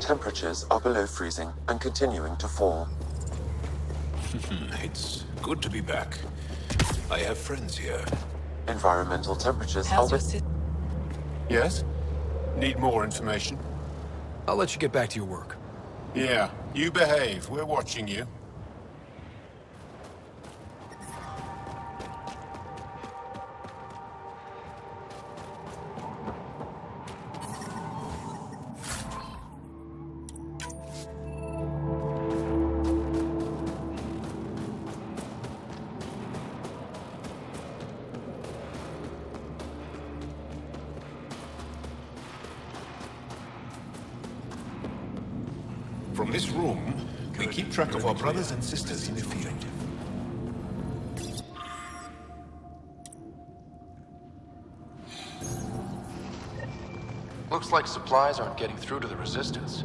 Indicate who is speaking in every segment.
Speaker 1: Temperatures are below freezing and continuing to fall.
Speaker 2: It's good to be back. I have friends here.
Speaker 1: Environmental temperatures
Speaker 3: How's
Speaker 1: are...
Speaker 3: your
Speaker 4: Yes? Need more information?
Speaker 2: I'll let you get back to your work.
Speaker 4: Yeah, you behave. We're watching you.
Speaker 2: From this room, we keep track of our brothers and sisters in the field.
Speaker 5: Looks like supplies aren't getting through to the Resistance.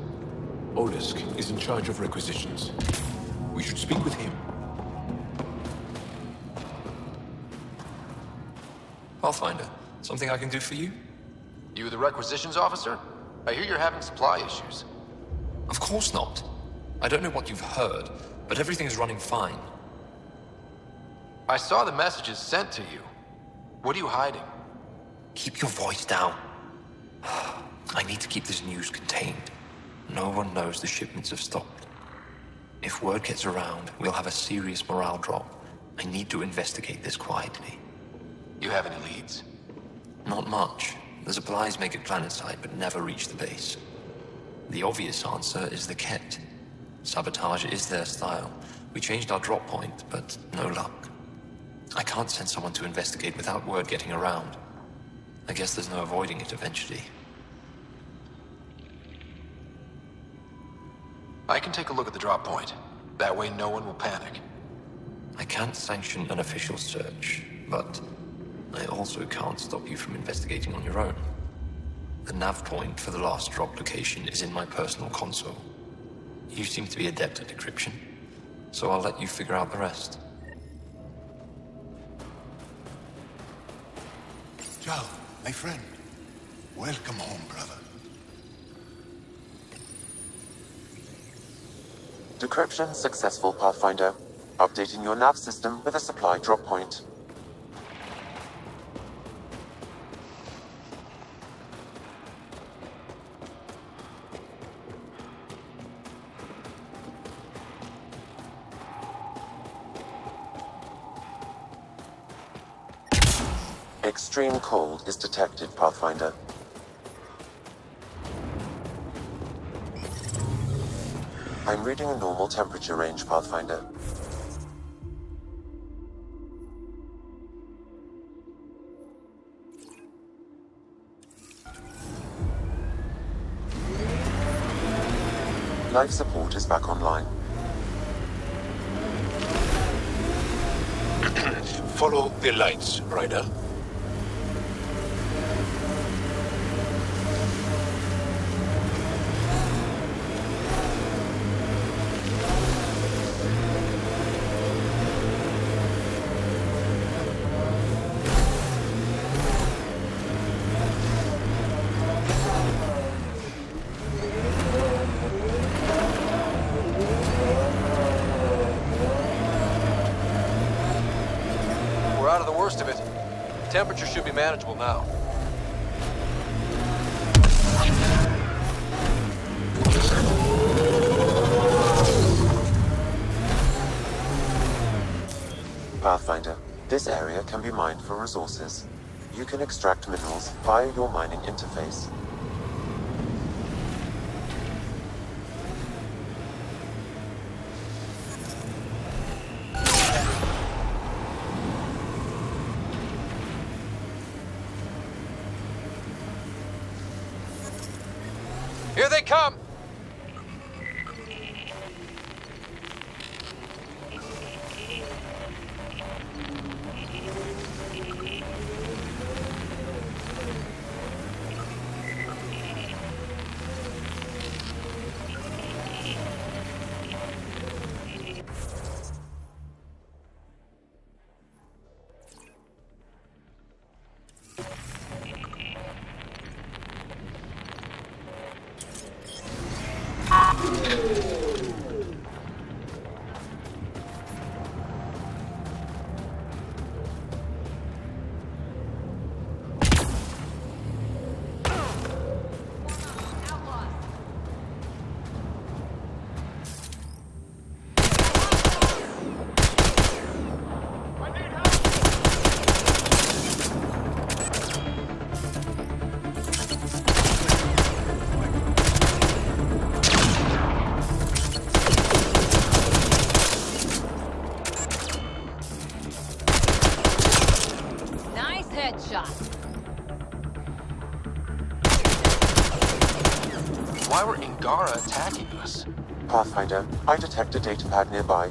Speaker 2: Olisk is in charge of requisitions. We should speak with him.
Speaker 6: Pathfinder, something I can do for you?
Speaker 5: You the requisitions officer? I hear you're having supply issues.
Speaker 6: Of course not. I don't know what you've heard, but everything is running fine.
Speaker 5: I saw the messages sent to you. What are you hiding?
Speaker 6: Keep your voice down. I need to keep this news contained. No one knows the shipments have stopped. If word gets around, we'll have a serious morale drop. I need to investigate this quietly.
Speaker 5: You have any leads?
Speaker 6: Not much. The supplies make it planetside, but never reach the base. The obvious answer is the Ket. Sabotage is their style. We changed our drop point, but no luck. I can't send someone to investigate without word getting around. I guess there's no avoiding it eventually.
Speaker 5: I can take a look at the drop point. That way no one will panic.
Speaker 6: I can't sanction an official search, but I also can't stop you from investigating on your own. The nav point for the last drop location is in my personal console. You seem to be adept at decryption, so I'll let you figure out the rest.
Speaker 7: Ciao, my friend. Welcome home, brother.
Speaker 1: Decryption successful, Pathfinder. Updating your nav system with a supply drop point. Extreme cold is detected, Pathfinder. I'm reading a normal temperature range, Pathfinder. Life support is back online.
Speaker 2: Follow the lights, Ryder.
Speaker 5: Out of the worst of it. Temperature should be manageable now.
Speaker 1: Pathfinder, this area can be mined for resources. You can extract minerals via your mining interface.
Speaker 5: Here they come! Why were Ingara attacking us?
Speaker 1: Pathfinder, I detect a datapad nearby.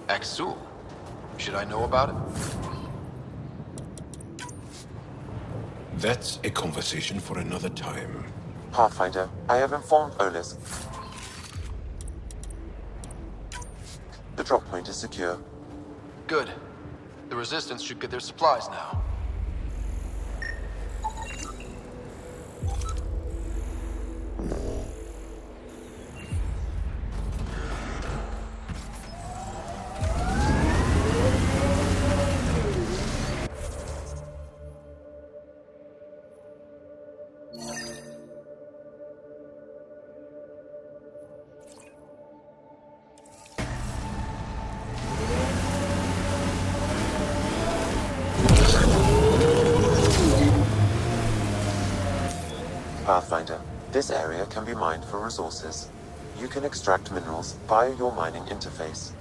Speaker 5: Axul. Should I know about it?
Speaker 2: That's a conversation for another time.
Speaker 1: Pathfinder, I have informed Olis. The drop point is secure.
Speaker 5: Good. The Resistance should get their supplies now.
Speaker 1: Pathfinder, this area can be mined for resources. You can extract minerals via your mining interface.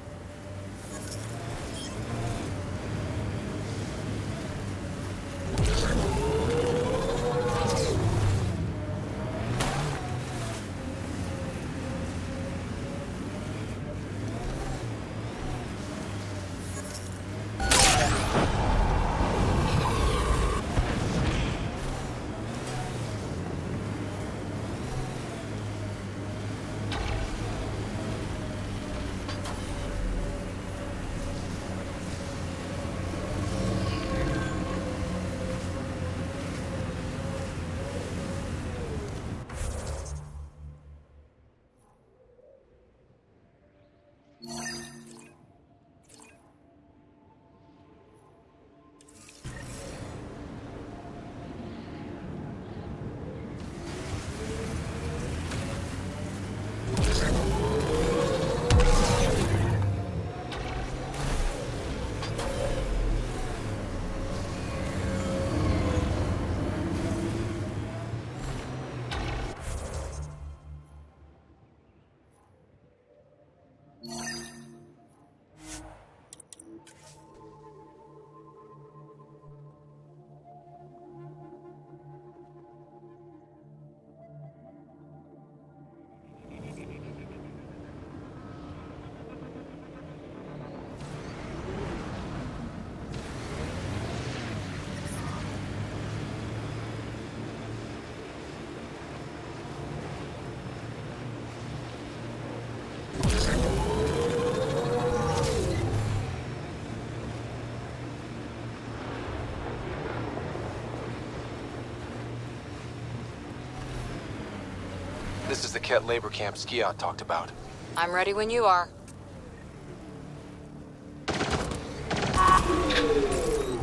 Speaker 5: This is the Ket labor camp Skiot talked about.
Speaker 3: I'm ready when you are.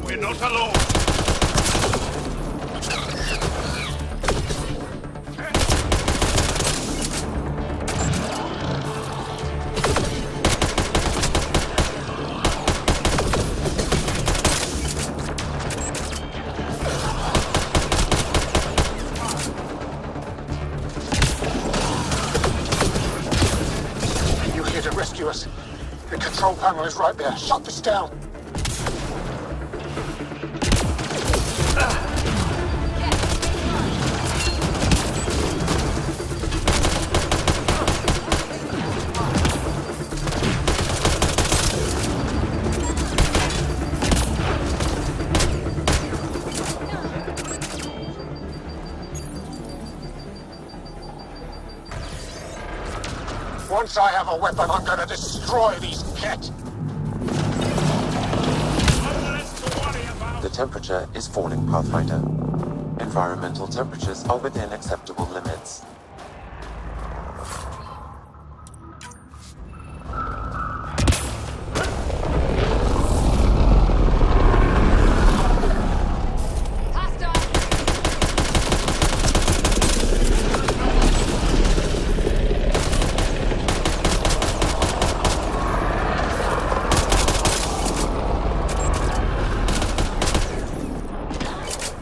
Speaker 2: We're not alone.
Speaker 8: You're here to rescue us. The control panel is right there. Shut this down. Once I have a weapon, I'm gonna destroy these Ket.
Speaker 1: The temperature is falling, Pathfinder. Environmental temperatures are within acceptable limits.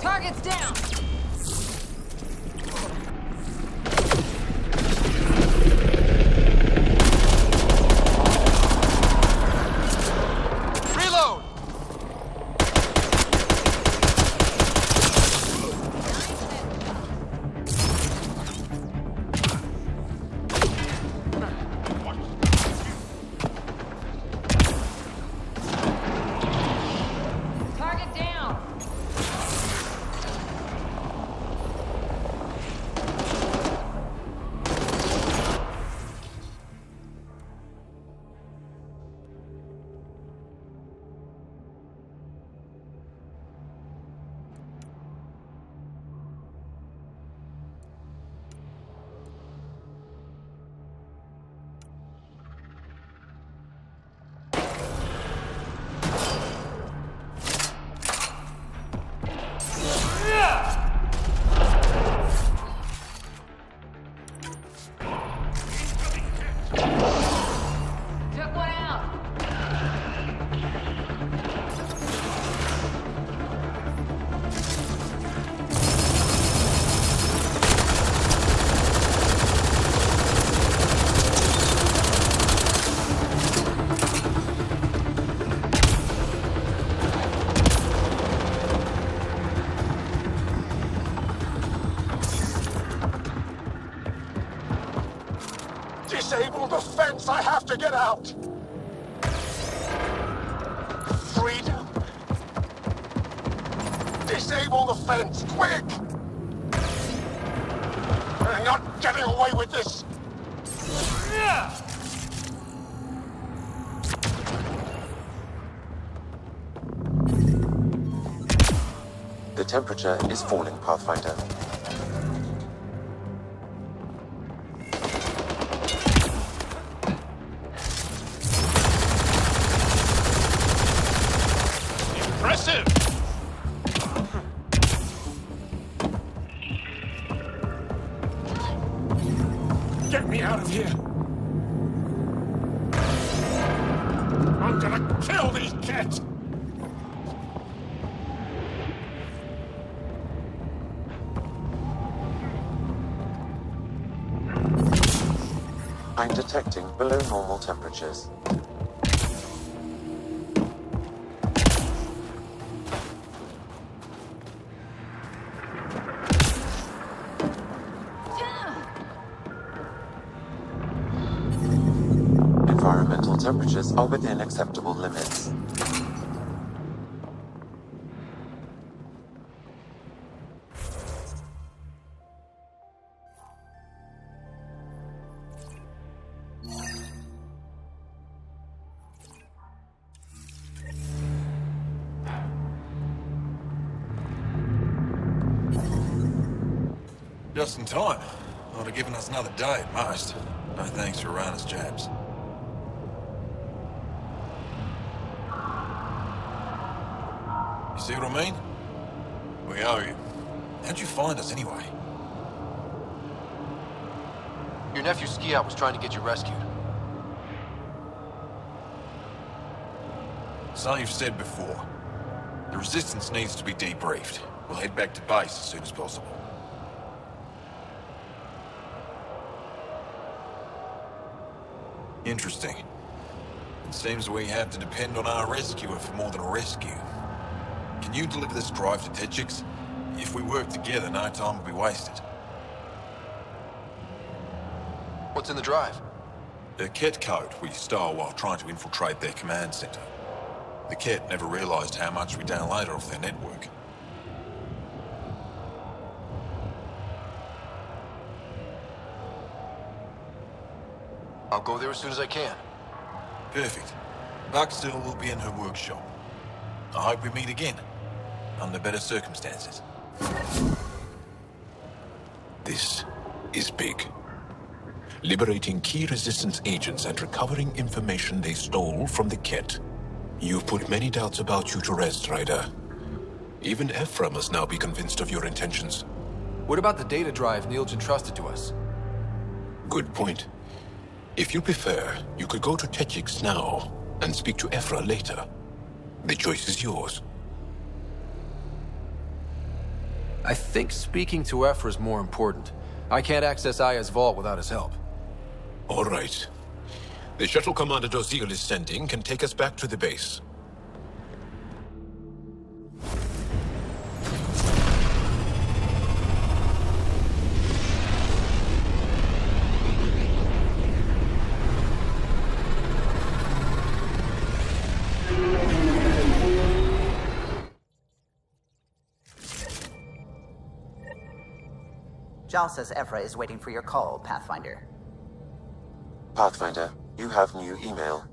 Speaker 3: Target's down!
Speaker 5: Reload!
Speaker 3: Target down! Took one out!
Speaker 8: Disable the fence! I have to get out! Freedom! Disable the fence, quick! I'm not getting away with this!
Speaker 1: The temperature is falling, Pathfinder.
Speaker 2: Impressive!
Speaker 8: Get me out of here!
Speaker 2: I'm gonna kill these Ket!
Speaker 1: I'm detecting below normal temperatures. Environmental temperatures are within acceptable limits.
Speaker 2: Just in time.
Speaker 9: Would have given us another day at most. No thanks for Rana's jabs. You see what I mean? We owe you. How'd you find us anyway?
Speaker 5: Your nephew Ski-Out was trying to get you rescued.
Speaker 9: So you've said before. The Resistance needs to be debriefed. We'll head back to base as soon as possible. Interesting. It seems we have to depend on our rescuer for more than a rescue. Can you deliver this drive to Techix? If we work together, no time will be wasted.
Speaker 5: What's in the drive?
Speaker 9: The Ket code we stole while trying to infiltrate their command center. The Ket never realized how much we downloaded off their network.
Speaker 5: I'll go there as soon as I can.
Speaker 9: Perfect. Buckstill will be in her workshop. I hope we meet again, under better circumstances.
Speaker 2: This is big. Liberating key Resistance agents and recovering information they stole from the Ket. You've put many doubts about you to rest, Ryder. Even Ephra must now be convinced of your intentions.
Speaker 5: What about the data drive Neil's entrusted to us?
Speaker 2: Good point. If you prefer, you could go to Techix now and speak to Ephra later. The choice is yours.
Speaker 5: I think speaking to Ephra is more important. I can't access Aya's vault without his help.
Speaker 2: All right. The shuttle Commander Dozil is sending can take us back to the base.
Speaker 10: Jal says Ephra is waiting for your call, Pathfinder.
Speaker 1: Pathfinder, you have new email.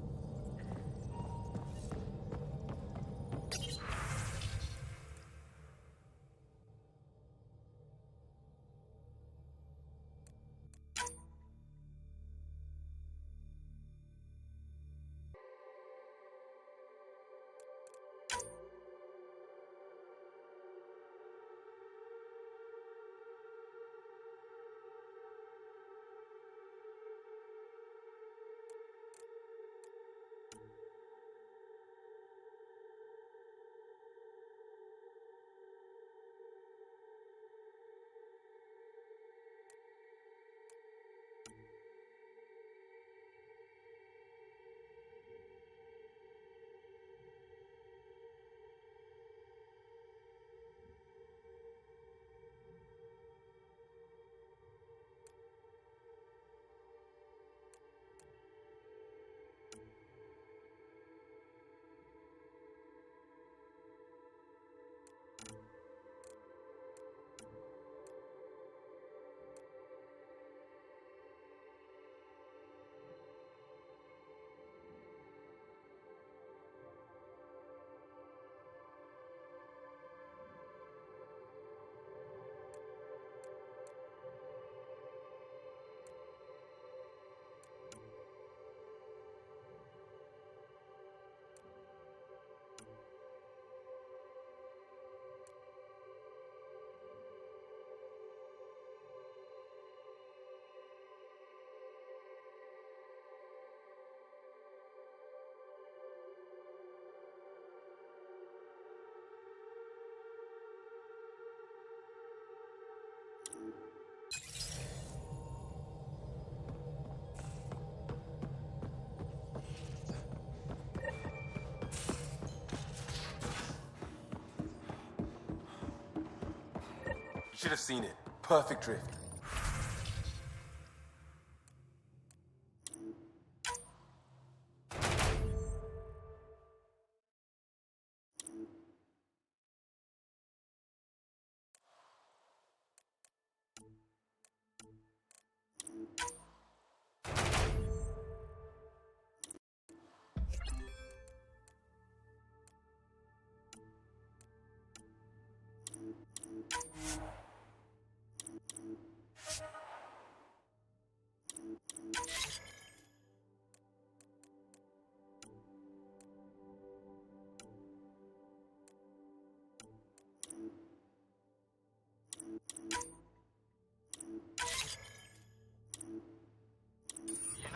Speaker 11: Should have seen it. Perfect drift.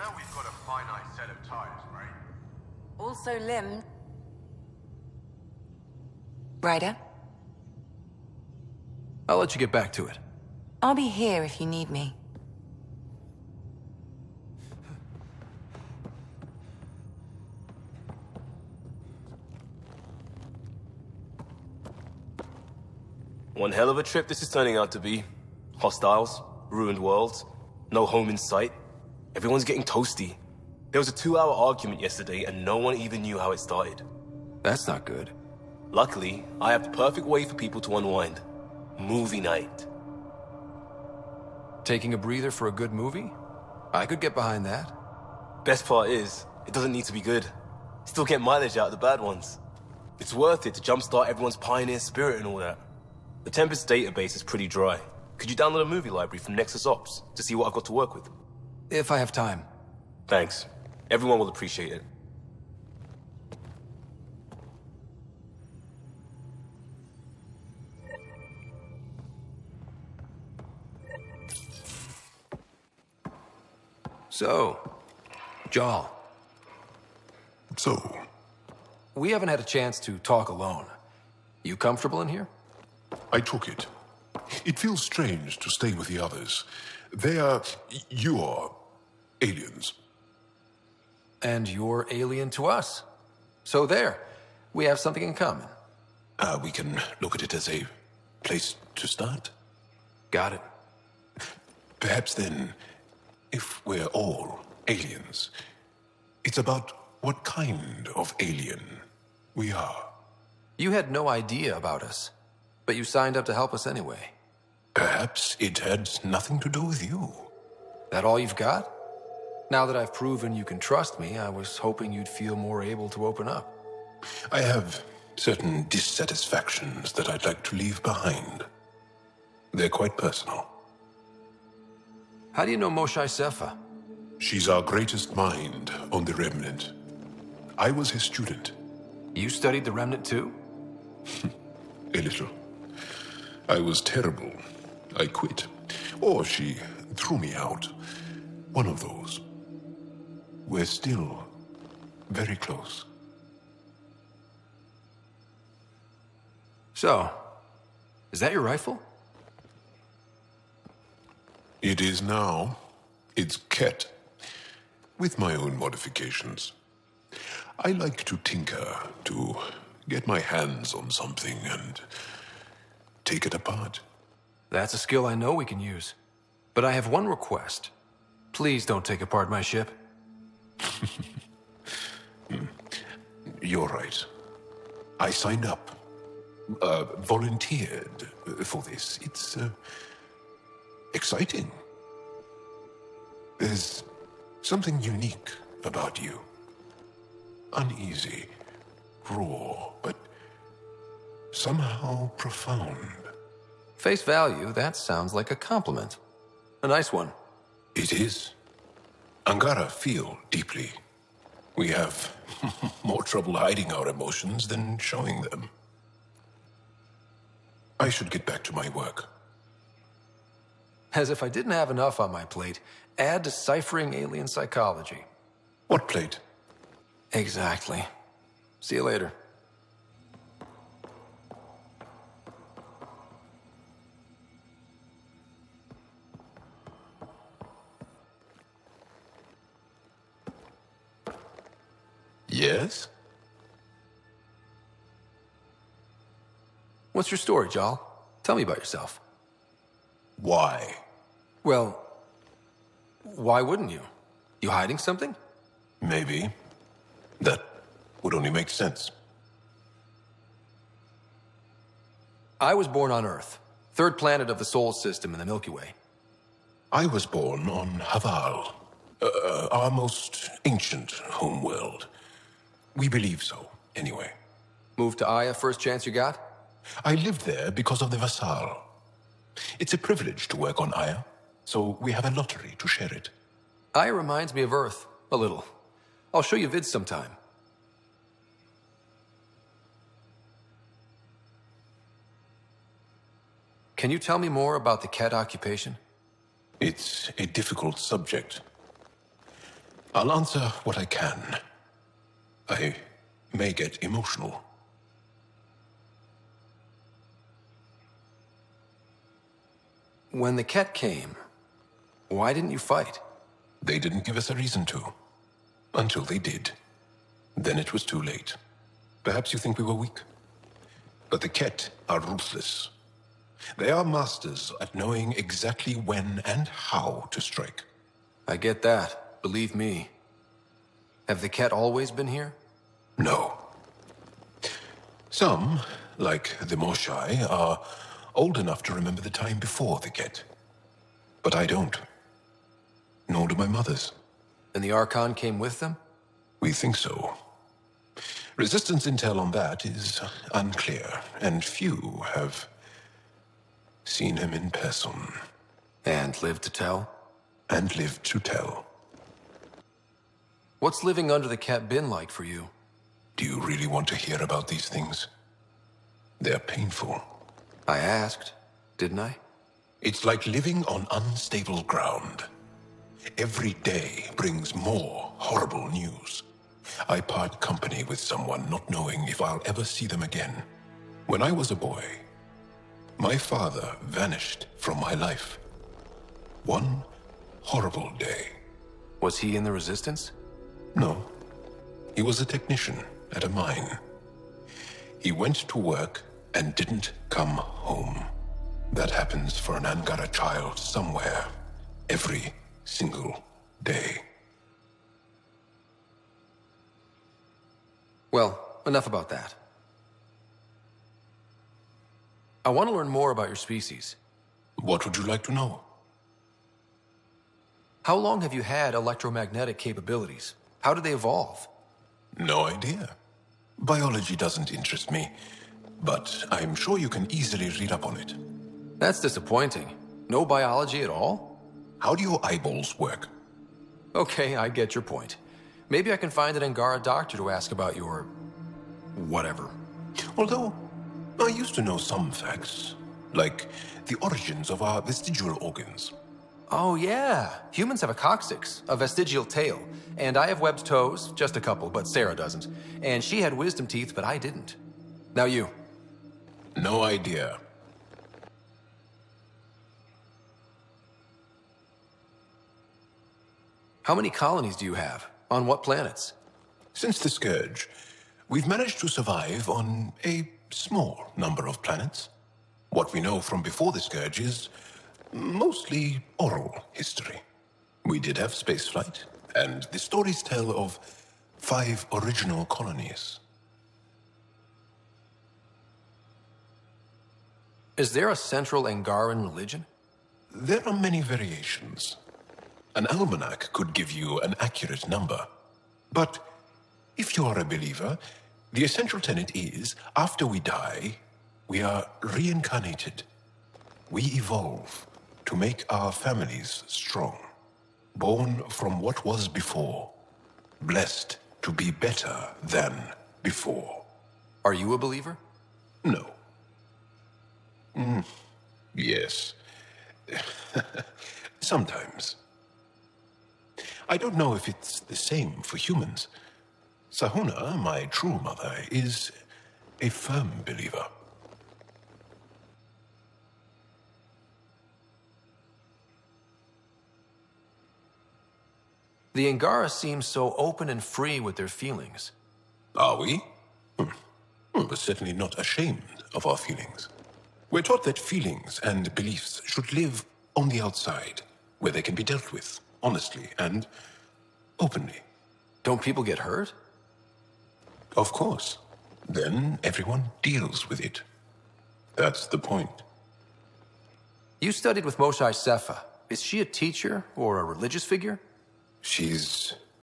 Speaker 11: know we've got a finite set of tires, right?
Speaker 3: Also limbed. Ryder,
Speaker 5: I'll let you get back to it.
Speaker 3: I'll be here if you need me.
Speaker 11: One hell of a trip this is turning out to be. Hostiles, ruined worlds, no home in sight. Everyone's getting toasty. There was a 2-hour argument yesterday and no one even knew how it started.
Speaker 5: That's not good.
Speaker 11: Luckily, I have the perfect way for people to unwind. Movie night.
Speaker 5: Taking a breather for a good movie? I could get behind that.
Speaker 11: Best part is, it doesn't need to be good. Still get mileage out of the bad ones. It's worth it to jumpstart everyone's pioneer spirit and all that. The Tempest database is pretty dry. Could you download a movie library from Nexus Ops to see what I've got to work with?
Speaker 5: If I have time.
Speaker 11: Thanks. Everyone will appreciate it.
Speaker 5: So, Jal.
Speaker 2: So,
Speaker 5: We haven't had a chance to talk alone. You comfortable in here?
Speaker 2: I took it. It feels strange to stay with the others. They are... you're... aliens.
Speaker 5: And you're alien to us. So there. We have something in common.
Speaker 2: We can look at it as a place to start.
Speaker 5: Got it.
Speaker 2: Perhaps then, if we're all aliens, it's about what kind of alien we are.
Speaker 5: You had no idea about us, but you signed up to help us anyway.
Speaker 2: Perhaps it had nothing to do with you.
Speaker 5: That all you've got? Now that I've proven you can trust me, I was hoping you'd feel more able to open up.
Speaker 2: I have certain dissatisfactions that I'd like to leave behind. They're quite personal.
Speaker 5: How do you know Moshe Sefa?
Speaker 2: She's our greatest mind on the Remnant. I was his student.
Speaker 5: You studied the Remnant too?
Speaker 2: A little. I was terrible. I quit. Or she threw me out. One of those. We're still very close.
Speaker 5: So, is that your rifle?
Speaker 2: It is now. It's Ket. With my own modifications. I like to tinker, to get my hands on something and take it apart.
Speaker 5: That's a skill I know we can use. But I have one request. Please don't take apart my ship.
Speaker 2: You're right. I signed up. Volunteered for this. It's exciting. There's something unique about you. Uneasy, raw, but somehow profound.
Speaker 5: Face value, that sounds like a compliment. A nice one.
Speaker 2: It is. Angara feel deeply. We have more trouble hiding our emotions than showing them. I should get back to my work.
Speaker 5: As if I didn't have enough on my plate, add deciphering alien psychology.
Speaker 2: What plate?
Speaker 5: Exactly. See you later.
Speaker 2: Yes?
Speaker 5: What's your story, Jal? Tell me about yourself.
Speaker 2: Why?
Speaker 5: Well, why wouldn't you? You hiding something?
Speaker 2: Maybe. That would only make sense.
Speaker 5: I was born on Earth, third planet of the Sol system in the Milky Way.
Speaker 2: I was born on Haval, our most ancient homeworld. We believe so, anyway.
Speaker 5: Moved to Aya first chance you got?
Speaker 2: I lived there because of the Vassal. It's a privilege to work on Aya, so we have a lottery to share it.
Speaker 5: Aya reminds me of Earth, a little. I'll show you vids sometime. Can you tell me more about the Ket occupation?
Speaker 2: It's a difficult subject. I'll answer what I can. I may get emotional.
Speaker 5: When the Ket came, why didn't you fight?
Speaker 2: They didn't give us a reason to. Until they did. Then it was too late. Perhaps you think we were weak. But the Ket are ruthless. They are masters at knowing exactly when and how to strike.
Speaker 5: I get that. Believe me. Have the Ket always been here?
Speaker 2: No. Some, like the Moshai, are old enough to remember the time before the Ket. But I don't. Nor do my mothers.
Speaker 5: And the Archon came with them?
Speaker 2: We think so. Resistance intel on that is unclear, and few have seen him in person.
Speaker 5: And lived to tell?
Speaker 2: And lived to tell.
Speaker 5: What's living under the Ket been like for you?
Speaker 2: Do you really want to hear about these things? They're painful.
Speaker 5: I asked, didn't I?
Speaker 2: It's like living on unstable ground. Every day brings more horrible news. I part company with someone not knowing if I'll ever see them again. When I was a boy, my father vanished from my life. One horrible day.
Speaker 5: Was he in the Resistance?
Speaker 2: No. He was a technician at a mine. He went to work and didn't come home. That happens for an Angara child somewhere, every single day.
Speaker 5: Well, enough about that. I want to learn more about your species.
Speaker 2: What would you like to know?
Speaker 5: How long have you had electromagnetic capabilities? How did they evolve?
Speaker 2: No idea. Biology doesn't interest me, but I'm sure you can easily read up on it.
Speaker 5: That's disappointing. No biology at all?
Speaker 2: How do your eyeballs work?
Speaker 5: Okay, I get your point. Maybe I can find an Angara doctor to ask about your... whatever.
Speaker 2: Although, I used to know some facts, like the origins of our vestigial organs.
Speaker 5: Oh yeah, humans have a coccyx, a vestigial tail, and I have webbed toes, just a couple, but Sarah doesn't. And she had wisdom teeth, but I didn't. Now you.
Speaker 2: No idea.
Speaker 5: How many colonies do you have? On what planets?
Speaker 2: Since the Scourge, we've managed to survive on a small number of planets. What we know from before the Scourge is mostly oral history. We did have spaceflight, and the stories tell of 5 original colonies.
Speaker 5: Is there a central Angaran religion?
Speaker 2: There are many variations. An almanac could give you an accurate number. But if you are a believer, the essential tenet is, after we die, we are reincarnated. We evolve to make our families strong. Born from what was before. Blessed to be better than before.
Speaker 5: Are you a believer?
Speaker 2: No. Yes. Sometimes. I don't know if it's the same for humans. Sahuna, my true mother, is a firm believer.
Speaker 5: The Angara seem so open and free with their feelings.
Speaker 2: Are we? We're certainly not ashamed of our feelings. We're taught that feelings and beliefs should live on the outside, where they can be dealt with, honestly and openly.
Speaker 5: Don't people get hurt?
Speaker 2: Of course. Then everyone deals with it. That's the point.
Speaker 5: You studied with Moshai Sefa. Is she a teacher or a religious figure?
Speaker 2: She's